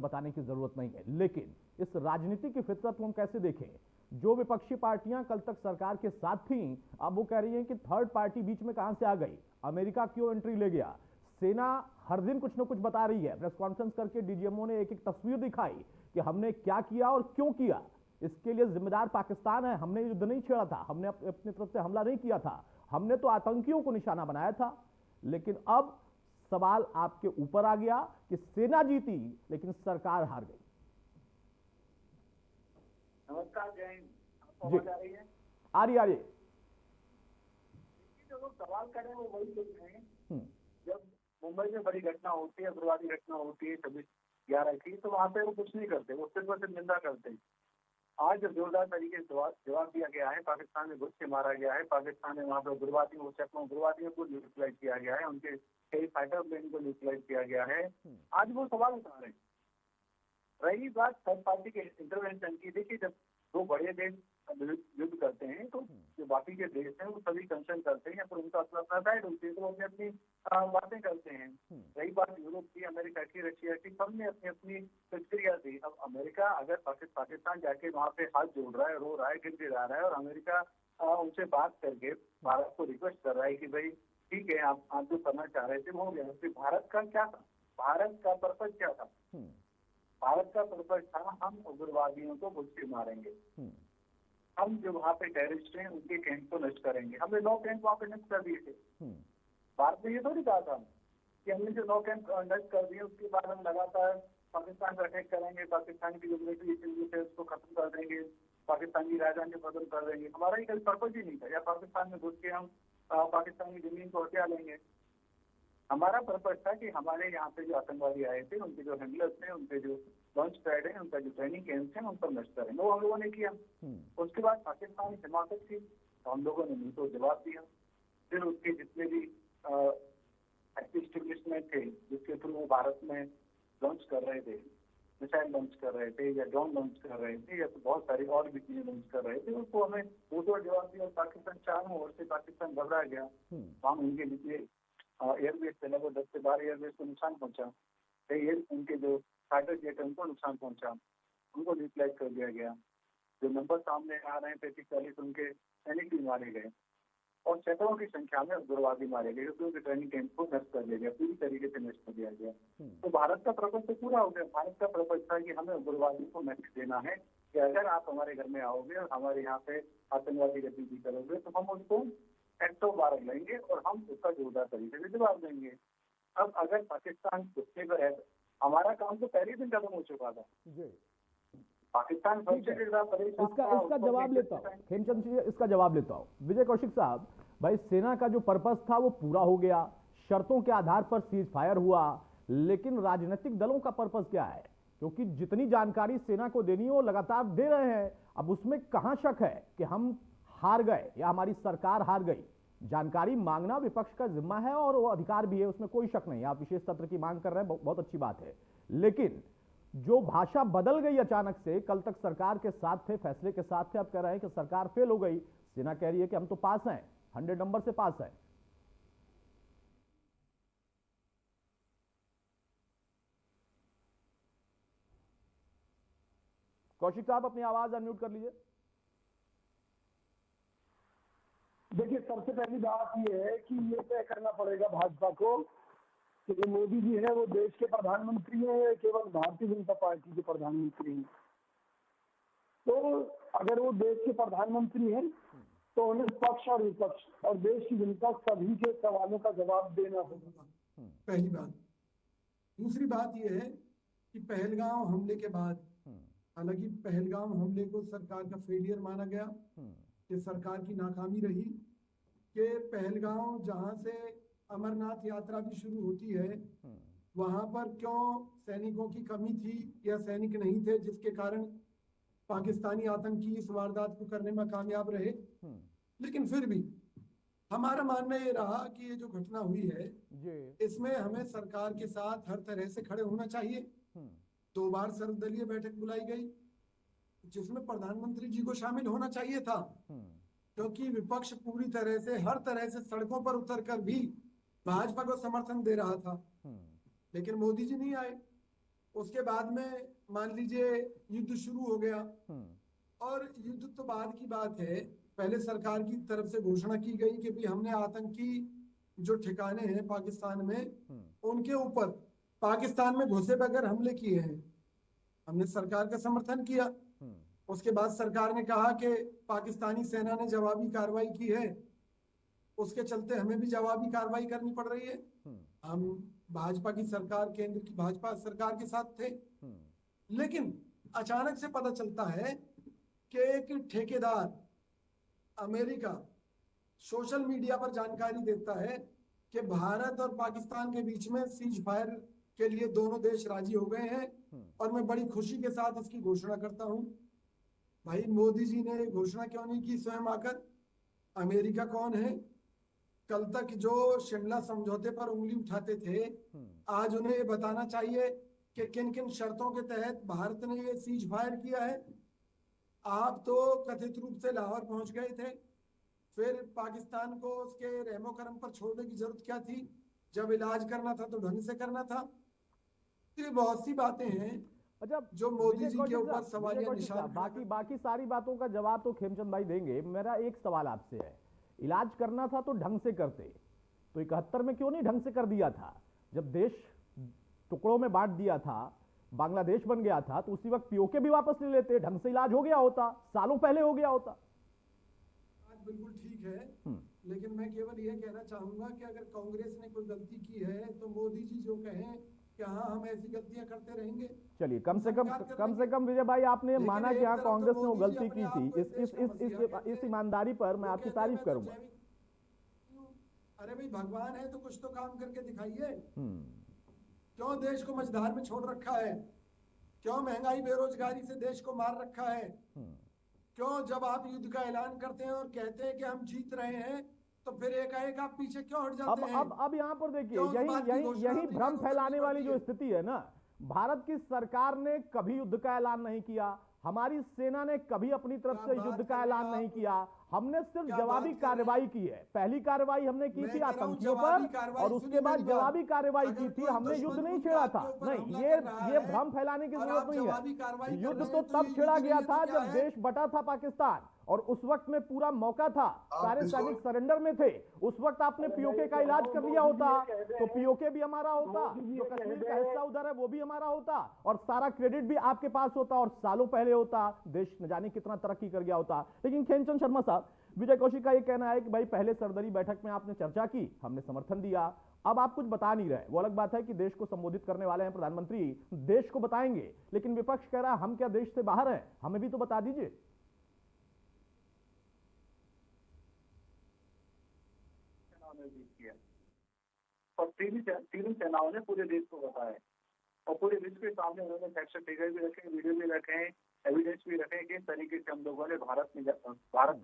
बताने की जरूरत नहीं है। लेकिन इस राजनीति की फितरत को हम कैसे देखें? जो विपक्षी पार्टियां कल तक सरकार के साथ थी, अब वो कह रही हैं कि थर्ड पार्टी बीच में कहां से आ गई, अमेरिका क्यों एंट्री ले गया। सेना हर दिन कुछ ना कुछ बता रही है, प्रेस कॉन्फ्रेंस करके डीजीएमओ ने एक एक तस्वीर दिखाई कि हमने क्या किया और क्यों किया। इसके लिए जिम्मेदार पाकिस्तान है, हमने युद्ध नहीं छेड़ा था, हमने अपनी तरफ से हमला नहीं किया था, हमने तो आतंकियों को निशाना बनाया था। लेकिन अब सवाल आपके ऊपर आ गया कि सेना जीती लेकिन सरकार हार गई। नमस्कार, जय हिंद। आपको जी, आवाज आ रही है? आ रही जो लोग सवाल कर रहे हैं वो वही लोग हैं। हम्म, जब मुंबई में बड़ी घटना होती है, उग्रवादी घटना होती है 26/11 की, तो वहां पे वो कुछ नहीं करते, वो सिर्फ और सिर्फ निंदा करते हैं। आज जब जोरदार तरीके से जवाब दिया गया है, पाकिस्तान में घुस के मारा गया है, पाकिस्तान में वहां पर उग्रवादियों को न्यूट्रलाइज किया गया है, उनके कई फाइटर प्लेन को न्यूट्रलाइज किया गया है, आज वो सवाल उठा रहे हैं। रही बात थर्ड पार्टी के इंटरवेंशन की, देखिए जब दो बड़े देश युद्ध करते हैं तो जो बाकी के देश हैं वो सभी कंसर्न करते हैं या फिर उनका अपना अपना साइड होती है, तो वो अपनी अपनी बातें करते हैं। रही बात यूरोप की, अमेरिका की, रशिया की, सबने अपनी अपनी प्रतिक्रिया दी। अब अमेरिका अगर पाकिस्तान जाके वहां पे हाथ जोड़ रहा है, रो रहा है, गिड़गिड़ा रहा है, और अमेरिका उनसे बात करके भारत को रिक्वेस्ट कर रहा है कि भाई ठीक है, आप जो करना चाह रहे थे वो हो गया, फिर भारत का क्या था, भारत का पर्पज क्या था? भारत का पर्पज था हम उग्रवादियों को घुस के मारेंगे, हम जो वहाँ पे टेररिस्ट हैं उनके कैंप को नष्ट करेंगे। हमने 9 कैंप वहाँ पे नष्ट कर दिए थे। भारत ने ये थोड़ी कहा था कि हमने जो 9 कैंप नष्ट कर दिए उसके बाद हम लगातार पाकिस्तान पर अटैक करेंगे, पाकिस्तान की जो मिलिट्री है उसको खत्म कर देंगे, पाकिस्तान की राजधानी को खत्म कर देंगे। हमारा ये कभी पर्पज ही नहीं था, या पाकिस्तान में घुस के हम पाकिस्तान की जमीन को हथिया लेंगे। हमारा पर्पज था कि हमारे यहाँ पे जो आतंकवादी आए थे, उनके जो हैंडलर्स थे, उनके जो लॉन्च पैड है, उनका जो ट्रेनिंग कैंप है, उन पर नष्ट करें, वो हम लोगों ने किया। उसके बाद पाकिस्तान की हिमाकत थी तो हम लोगों ने मुंह जवाब दिया। फिर उसके जितने भी एस्टेब्लिशमेंट थे जिसके थ्रू वो भारत में लॉन्च कर रहे थे, मिसाइल लॉन्च कर रहे थे या ड्रोन लॉन्च कर रहे थे या तो बहुत सारी और भी चीजें लॉन्च कर रहे थे, उसको हमें वो जवाब दिया। पाकिस्तान चारों ओर से पाकिस्तान घबरा गया। वहाँ उनके जितने एयरबेस थे, लगभग 10 से 12 एयरबेस को नुकसान पहुंचा, उनके जो फाइटर जेट है उनको नुकसान पहुंचा, उनको न्यूट्रलाइज कर दिया गया। जो नंबर सामने आ रहे हैं 35-40 उनके सैनिक भी मारे गए और सैकड़ों की संख्या में उग्रवादी मारे गए, क्योंकि उनके ट्रेनिंग कैंप को नष्ट कर दिया गया, पूरी तरीके से नष्ट कर दिया गया। तो भारत का पर्पज तो पूरा हो गया। भारत का पर्पज था कि हमें उग्रवादी को नष्ट देना है, कि अगर आप हमारे घर में आओगे और हमारे यहाँ पे आतंकवादी गतिविधि करोगे तो हम उसको एक्ट ऑफ वार लेंगे और हम उसका जोरदार तरीके से जवाब देंगे। अब अगर पाकिस्तान गुस्से पर है, हमारा काम तो पहले दिन खत्म हो चुका था। पाकिस्तान इसका जवाब लेता हूँ, खेमचंद जी इसका जवाब लेता हूँ। विजय कौशिक साहब, भाई सेना का जो पर्पस था वो पूरा हो गया, शर्तों के आधार पर सीज फायर हुआ, लेकिन राजनीतिक दलों का पर्पस क्या है? क्योंकि जितनी जानकारी सेना को देनी है वो लगातार दे रहे हैं। अब उसमें कहां शक है कि हम हार गए या हमारी सरकार हार गई? जानकारी मांगना विपक्ष का जिम्मा है और वो अधिकार भी है, उसमें कोई शक नहीं। आप विशेष सत्र की मांग कर रहे हैं, बहुत अच्छी बात है। लेकिन जो भाषा बदल गई अचानक से, कल तक सरकार के साथ थे, फैसले के साथ थे, अब कह रहे हैं कि सरकार फेल हो गई, सेना कह रही है कि हम तो पास हैं, 100 नंबर से पास हैं। कौशिक साहब अपनी आवाज अनम्यूट कर लीजिए। देखिए, सबसे पहली बात यह है कि ये तय करना पड़ेगा भाजपा को कि जो मोदी जी है वो देश के प्रधानमंत्री हैं या केवल भारतीय जनता पार्टी के प्रधानमंत्री हैं। तो अगर वो देश के प्रधानमंत्री हैं तो उन्हें पक्ष और विपक्ष और देश की जनता सभी के सवालों का जवाब देना होगा, पहली बात। दूसरी बात यह है कि पहलगांव हमले के बाद, हालांकि पहलगाम हमले को सरकार का फेलियर माना गया, कि सरकार की नाकामी रही, कि पहलगाम जहां से अमरनाथ यात्रा भी शुरू होती है वहां पर क्यों सैनिकों की कमी थी या सैनिक नहीं थे, जिसके कारण पाकिस्तानी आतंकी इस वारदात को करने में कामयाब रहे। लेकिन फिर भी हमारा मानना ये रहा कि ये जो घटना हुई है इसमें हमें सरकार के साथ हर तरह से खड़े होना चाहिए। 2 बार सर्वदलीय बैठक बुलाई गई जिसमें प्रधानमंत्री जी को शामिल होना चाहिए था, क्योंकि विपक्ष पूरी तरह से हर तरह से सड़कों पर उतरकर भी भाजपा को समर्थन दे रहा था, लेकिन मोदी जी नहीं आए। उसके बाद में मान लीजिए युद्ध शुरू हो गया, और युद्ध तो बाद की बात है। पहले सरकार की तरफ से घोषणा की गई कि भी हमने आतंकी जो ठिकाने हैं पाकिस्तान में, उनके ऊपर पाकिस्तान में घुसे बगैर हमले किए हैं। हमने सरकार का समर्थन किया। उसके बाद सरकार ने कहा कि पाकिस्तानी सेना ने जवाबी कार्रवाई की है, उसके चलते हमें भी जवाबी कार्रवाई करनी पड़ रही है। हम भाजपा की सरकार, केंद्र की भाजपा सरकार के साथ थे। लेकिन अचानक से पता चलता है कि एक ठेकेदार अमेरिका सोशल मीडिया पर जानकारी देता है कि भारत और पाकिस्तान के बीच में सीज फायर के लिए दोनों देश राजी हो गए हैं, और मैं बड़ी खुशी के साथ इसकी घोषणा करता हूं। भाई मोदी जी ने घोषणा क्यों नहीं की स्वयं आकर? अमेरिका कौन है? कल तक जो शिमला समझौते पर उंगली उठाते थे, आज उन्हें ये बताना चाहिए कि किन किन शर्तों के तहत भारत ने ये सीज फायर किया है। आप तो कथित रूप से लाहौर पहुंच गए थे, फिर पाकिस्तान को उसके रहमो करम पर छोड़ने की जरूरत क्या थी? जब इलाज करना था तो ढंग से करना था। ये बहुत सी बातें हैं अच्छा, जो मोदी जी के ऊपर सवालिया निशान। बाकी सारी बातों का जवाब तो खेमचंद भाई देंगे। मेरा एक सवाल आपसे है, इलाज करना था तो ढंग से करते, तो 71 में क्यों नहीं ढंग से कर दिया था? जब देश टुकड़ों में बांट दिया था, बांग्लादेश बन गया था, तो उसी वक्त पीओके भी वापस ले लेते, ढंग से इलाज हो गया होता, सालों पहले हो गया होता। बिल्कुल ठीक है, लेकिन मैं केवल यह कहना चाहूंगा कि अगर कांग्रेस ने कोई गलती की है तो मोदी जी जो कहें कि हाँ हम ऐसी गलतियां करते रहेंगे। चलिए, कम से कम विजय भाई आपने माना कि हाँ कांग्रेस ने वो गलती की थी। इस ईमानदारी पर मैं आपकी तारीफ करूंगा। अरे भाई भगवान है तो कुछ तो काम करके दिखाइए। क्यों देश को मझधार में छोड़ रखा है? क्यों महंगाई बेरोजगारी से देश को मार रखा है? क्यों जब आप युद्ध का ऐलान करते हैं और कहते हैं कि हम जीत रहे हैं, तो फिर एकाएक आप पीछे क्यों हट जाते हैं? अब यहाँ पर देखिए, यही भ्रम फैलाने वाली जो स्थिति है ना, भारत की सरकार ने कभी युद्ध का ऐलान नहीं किया, हमारी सेना ने कभी अपनी तरफ से युद्ध का ऐलान नहीं किया, हमने सिर्फ जवाबी कार्रवाई की है। पहली कार्रवाई हमने की थी आतंकियों पर, और उसके बाद जवाबी कार्रवाई की थी, हमने युद्ध नहीं छेड़ा था। नहीं, ये भ्रम फैलाने की जरूरत नहीं है। युद्ध तो तब छेड़ा गया था जब देश बटा था पाकिस्तान, और उस वक्त में पूरा मौका था, सारे सैनिक सरेंडर में थे। उस वक्त आपने पीओके का इलाज कर दिया होता तो पीओके भी हमारा होता, जो कश्मीर का हिस्सा उधर है वो भी हमारा होता, और सारा क्रेडिट भी आपके पास होता, और सालों पहले होता, देश न जाने कितना तरक्की कर गया होता। लेकिन खेमचंद शर्मा साहब, विजय कौशिक का ये कहना है कि भाई पहले सरदरी बैठक में आपने चर्चा की, हमने समर्थन दिया, अब आप कुछ बता नहीं रहे। वो अलग बात है कि देश को संबोधित करने वाले हैं प्रधानमंत्री, देश को बताएंगे, लेकिन विपक्ष कह रहा है हम क्या देश से बाहर हैं, हमें भी तो बता दीजिए। और तीनों सेनाओं ने पूरे देश को बताया, और पूरे विश्व के सामने उन्होंने फैक्ट फिगर भी रखे, वीडियो भी रखे हैं, एविडेंस भी रखे हैं। किस तरीके से हम लोगों ने भारत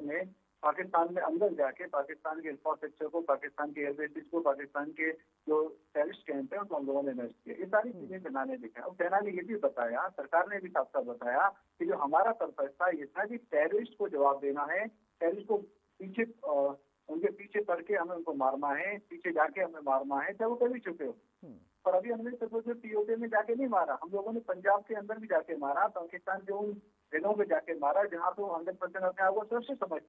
में पाकिस्तान में अंदर जाके पाकिस्तान के इंफ्रास्ट्रक्चर को, पाकिस्तान के एयरबेसिस को, पाकिस्तान के जो टेररिस्ट कैंप है उनको हम लोगों ने नष्ट किया। ये सारी चीजें सेना ने दिखाया, और सेना ने ये भी बताया, सरकार ने भी साफ साफ बताया कि जो हमारा पर्पस था ये था कि टेररिस्ट को जवाब देना है, टेररिस्ट को पीछे उनके पीछे पड़ के हमें उनको मारना है, पीछे जाके हमें मारना है, चाहे वो कर भी चुके हो। पर अभी हमने सिर्फ पीओके में जाके नहीं मारा, हम लोगों ने पंजाब के अंदर भी जाके मारा, पाकिस्तान के उन जिलों में जाके मारा जहाँ पे वो 100% अपने आप को सुरक्षित समझ